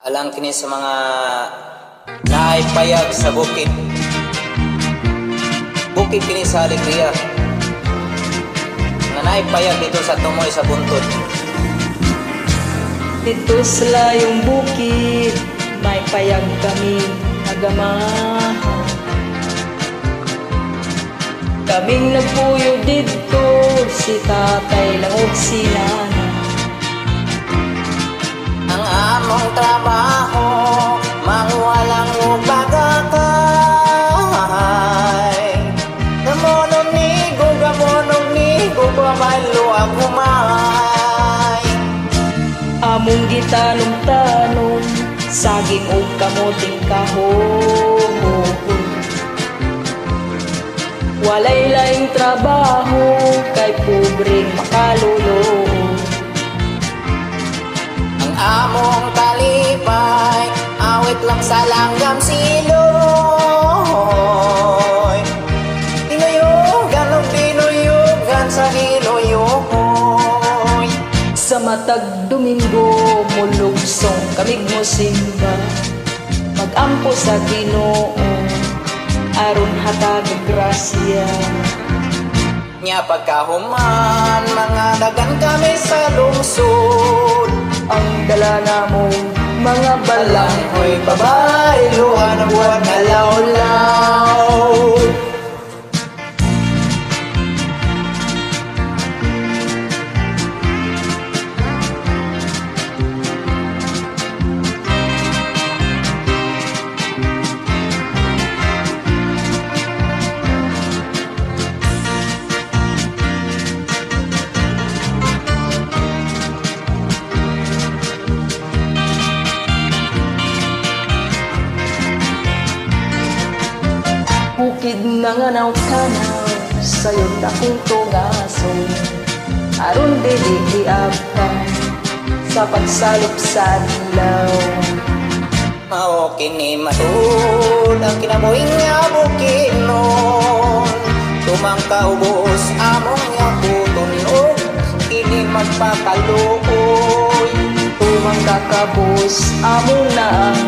Alang kini sa mga naipayag sa bukid. Bukid kini sa Alegria. Nga naipayag dito sa tumoy sa buntod. Dito sa layong bukid, may payag kami nagamahan. Kaming nagpuyo dito, si tatay lang o si nanay. Ang among trabaho, mangwalang ubagakay. Gamonog ni gubabalo ang humay. Among gitanong-tanong, saging o kamuting kahon. Walay laing trabaho, kay pobreng makalulo. Ang among talipay, awit lang sa langgam siloy. Tinuyugan o dinuyugan sa hiluyukoy. Sa matag Domingo, mulugsong kamig mo simba. Magampo sa Ginoo, aron hatag grasya. Nya pagkahuman, mga dagan kami sa lungsod. Ang dala namong mga balang, Hoy babae, luha na buwan na law-law. bukid na nga naw-kanaw, sayo takong tungason. Aron dili iabang, sa pagsalop sa adlaw. Mao kini matud ang kinabuhi nga bukinon. Tumangkaubos among nga putunog, kini magpakaluoy. Tumang kakabos, among na ang